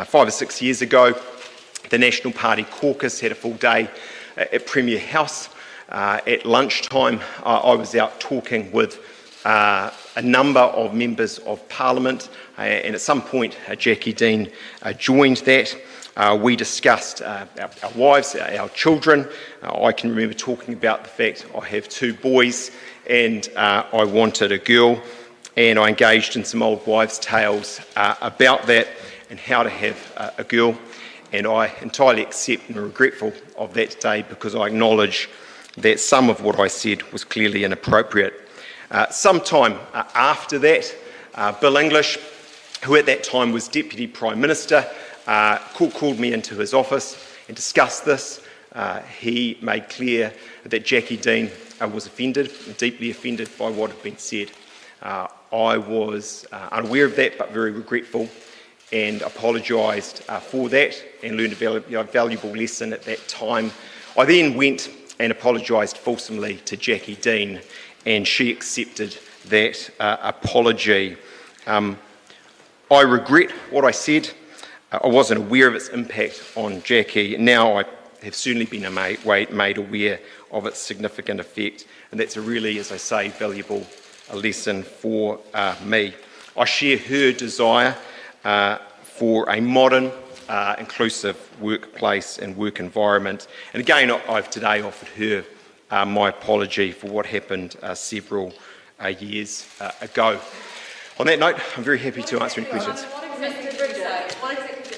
5 or 6 years ago, the National Party caucus had a full day at Premier House. At lunchtime, I was out talking with a number of members of Parliament, and at some point Jackie Dean joined that. We discussed our wives, our children. I can remember talking about the fact I have 2 boys and I wanted a girl, and I engaged in some old wives' tales about that and how to have a girl. And I entirely accept and regretful of that day, because I acknowledge that some of what I said was clearly inappropriate. Sometime after that, Bill English, who at that time was Deputy Prime Minister, called me into his office and discussed this. He made clear that Jackie Dean was offended, deeply offended by what had been said. I was unaware of that, but very regretful, and apologised for that and learned a valuable lesson at that time. I then went and apologised fulsomely to Jackie Dean, and she accepted that apology. I regret what I said. I wasn't aware of its impact on Jackie. Now I have certainly been made aware of its significant effect, and that's a really, as I say, valuable lesson for me. I share her desire for a modern, inclusive workplace and work environment. And again, I've today offered her my apology for what happened several years ago. On that note, I'm very happy to answer any questions.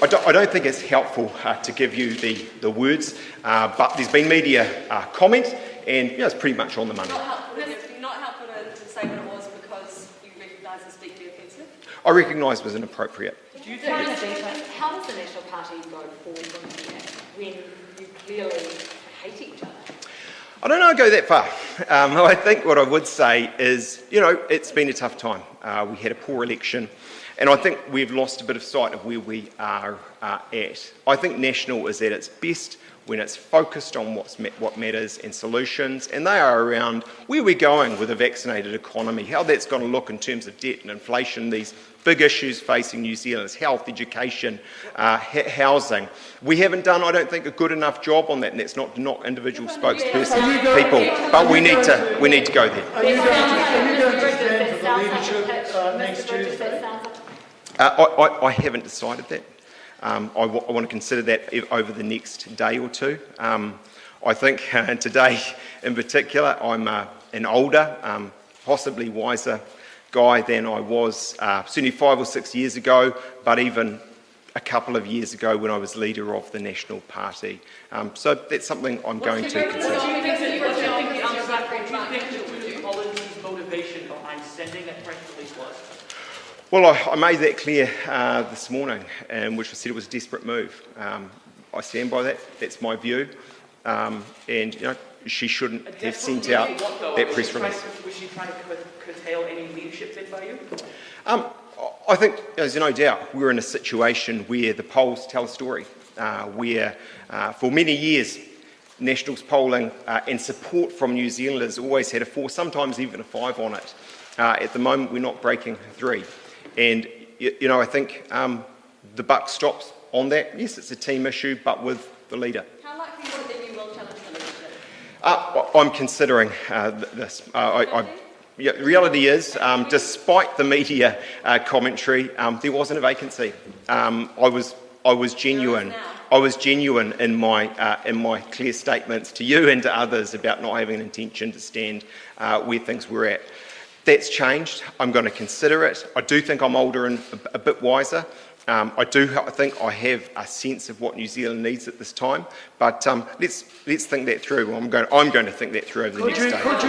I don't think it's helpful to give you the words, but there's been media comment, and it's pretty much on the money. Not helpful to say what it was because you recognise it's deeply offensive? I recognise it was inappropriate. How does the National Party go forward from here when you clearly hate each other? I don't know I'd go that far. I think what I would say is, it's been a tough time. We had a poor election, and I think we've lost a bit of sight of where we are at. I think National is at its best when it's focused on what matters and solutions, and they are around where we're going with a vaccinated economy, how that's going to look in terms of debt and inflation, these big issues facing New Zealanders, health, education, housing. We haven't done, I don't think, a good enough job on that, and that's not individual spokesperson people, but we need to go there. Are you going to stand for the leadership next Tuesday? I haven't decided that. I want to consider that over the next day or two. I think today in particular, I'm an older, possibly wiser guy than I was certainly 5 or 6 years ago, but even a couple of years ago when I was leader of the National Party. So that's something I'm going to consider. What do you think Collins' motivation behind sending that press release was? Well, I made that clear this morning, which I said it was a desperate move. I stand by that. That's my view. And she shouldn't have sent out that press release. Was she trying to curtail any leadership bid by you? I think there's no doubt we're in a situation where the polls tell a story, where for many years National's polling and support from New Zealanders always had a 4, sometimes even a 5 on it. At the moment, we're not breaking 3. And, I think the buck stops on that. Yes, it's a team issue, but with the leader. How likely is it that you will challenge the leadership? I'm considering this. The reality is, despite the media commentary, there wasn't a vacancy. I was genuine. I was genuine in my clear statements to you and to others about not having an intention to stand where things were at. That's changed. I'm going to consider it. I do think I'm older and a bit wiser. I think I have a sense of what New Zealand needs at this time. But let's think that through. I'm going to think that through over the next day. Does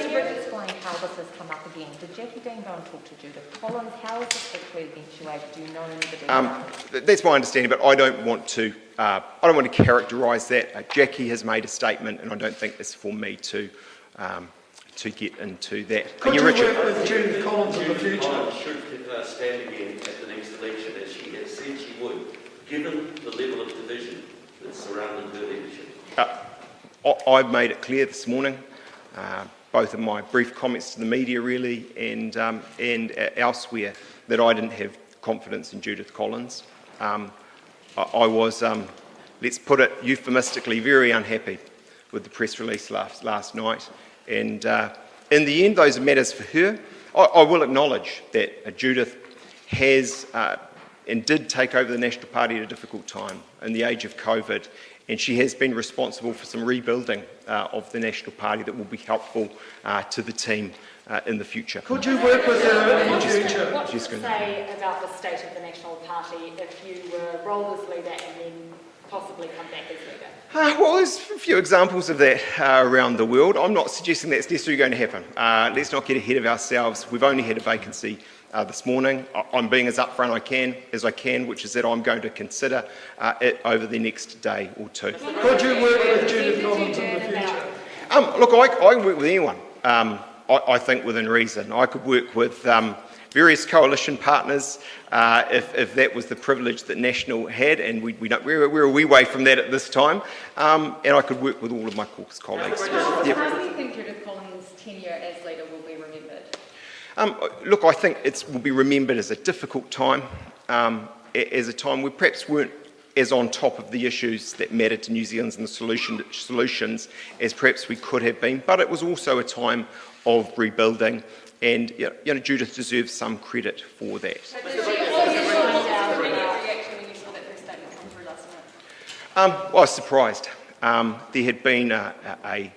he explain how this has come up again? Did Jackie Dean go and talk to Judith Collins? How is this victory eventuated? Do you know anybody? That's my understanding, but I don't want to characterise that. Jackie has made a statement, and I don't think it's for me to get into that. Could you work with Judith Collins in the future? Collins should stand again at the next election, as she has said she would, given the level of division that surrounded her leadership. I've made it clear this morning, both in my brief comments to the media, really, and elsewhere, that I didn't have confidence in Judith Collins. I was, let's put it euphemistically, very unhappy with the press release last night. And in the end, those are matters for her. I will acknowledge that Judith has and did take over the National Party at a difficult time in the age of COVID, and she has been responsible for some rebuilding of the National Party that will be helpful to the team in the future. Could you work with her in the future? What do you say about the state of the National Party if you were rolled as leader and then possibly come back as leader? Well, there's a few examples of that around the world. I'm not suggesting that's necessarily going to happen. Let's not get ahead of ourselves. We've only had a vacancy this morning. I'm being as upfront as I can, which is that I'm going to consider it over the next day or two. Could you work with Judith Collins in the future? Look, I can work with anyone, I think, within reason. I could work with various coalition partners if that was the privilege that National had, and we're a wee way from that at this time, and I could work with all of my caucus colleagues. How do you think Judith Collins' tenure as leader will be remembered? Look, I think it will be remembered as a difficult time, as a time where perhaps weren't as on top of the issues that matter to New Zealanders and the solutions as perhaps we could have been, but it was also a time of rebuilding, and Judith deserves some credit for that. So did she also immediate reaction when you saw that first statement come through last night? I was surprised. There had been a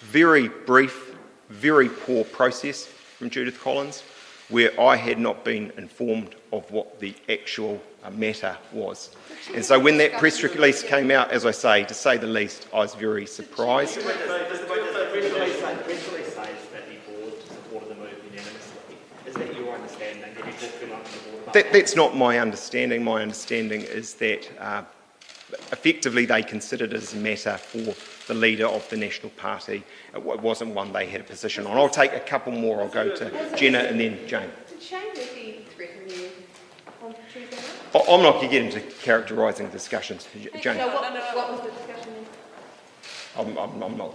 very brief, very poor process from Judith Collins, where I had not been informed of what the actual matter was. And so when that press release came out, as I say, to say the least, I was very surprised. Does the press release says that the board supported the move unanimously? Is that your understanding? Did you talk to the board about that? That's not my understanding. My understanding is that effectively they considered it as a matter for the leader of the National Party. It wasn't one they had a position on. I'll take a couple more. I'll go to Jenna and then Jane. Did Shane Murphy threaten you on Tuesday night? I'm not going to get into characterising discussions. Jane. No, what was the discussion then?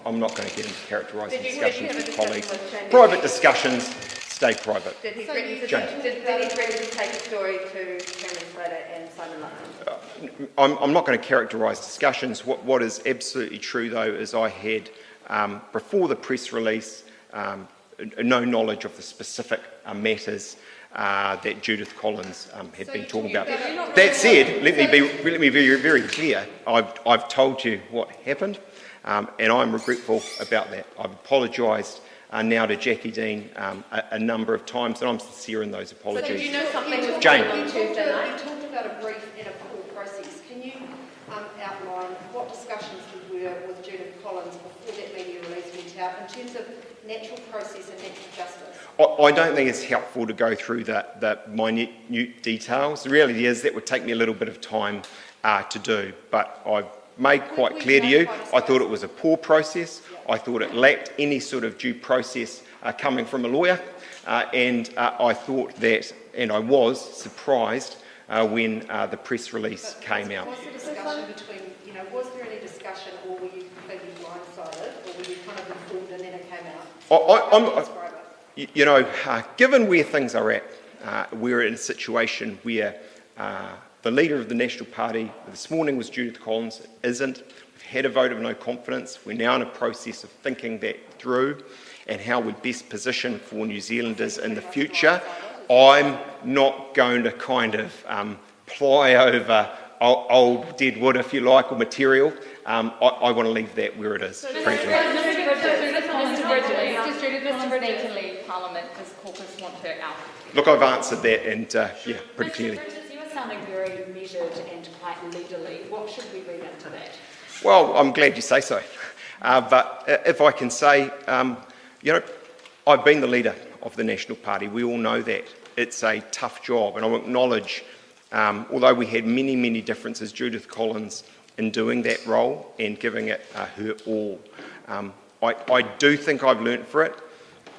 I'm not going to get into characterising Did you discussions have a with discussion colleagues. with Shane Private Murphy? discussions stay private. Did he threaten to Jane. did he threaten to take a story to Cameron Slater and Simon Luckman? I'm not going to characterise discussions. What is absolutely true, though, is I had, before the press release, no knowledge of the specific matters that Judith Collins had been talking about. That said, let me be very, very clear. I've told you what happened, and I'm regretful about that. I've apologised now to Jackie Dean a number of times, and I'm sincere in those apologies. So did you know something was Jane. going on Tuesday night? You talked about a brief and a full process. Can you outline what discussions you were with Judith Collins before that media release went out in terms of natural process and natural justice? I don't think it's helpful to go through the minute details. The reality is that would take me a little bit of time to do, but I've made quite clear to you, I thought it was a poor process. I thought it lacked any sort of due process coming from a lawyer, and I thought that, and I was surprised when the press release came out. Was the discussion between, was there any discussion, or were you completely blindsided, or were you kind of informed and then it came out? Given where things are at, we're in a situation where the leader of the National Party this morning was Judith Collins, isn't. We've had a vote of no confidence. We're now in a process of thinking that through and how we best position for New Zealanders in the future. I'm not going to kind of ply over old dead wood, if you like, or material. I want to leave that where it is, frankly. Does Judith Collins need to leave Parliament? Does caucus want her out? Look, I've answered that, and pretty clearly. You were sounding very measured and quite leaderly. What should we read into that? Well, I'm glad you say so. But if I can say, I've been the leader of the National Party. We all know that. It's a tough job, and I will acknowledge, although we had many, many differences, Judith Collins in doing that role and giving it her all. I do think I've learnt for it,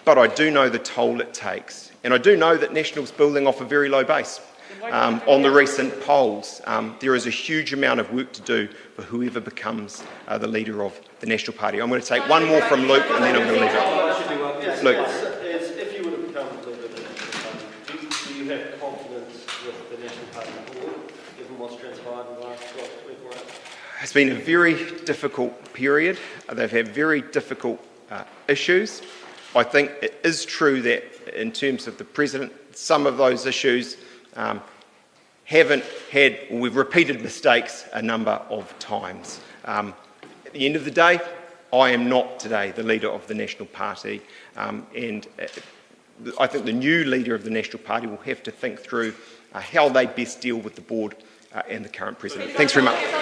but I do know the toll it takes. And I do know that National's building off a very low base. On the recent polls, there is a huge amount of work to do for whoever becomes the leader of the National Party. I'm going to take one more from Luke, and then I'm going to leave it. Luke. If you were to become the leader of the National Party, do you have confidence with the It's been a very difficult period. They've had very difficult issues. I think it is true that in terms of the President, some of those issues haven't had, or we've repeated mistakes a number of times. At the end of the day, I am not today the leader of the National Party, and I think the new leader of the National Party will have to think through how they best deal with the board and the current President. Thanks very much.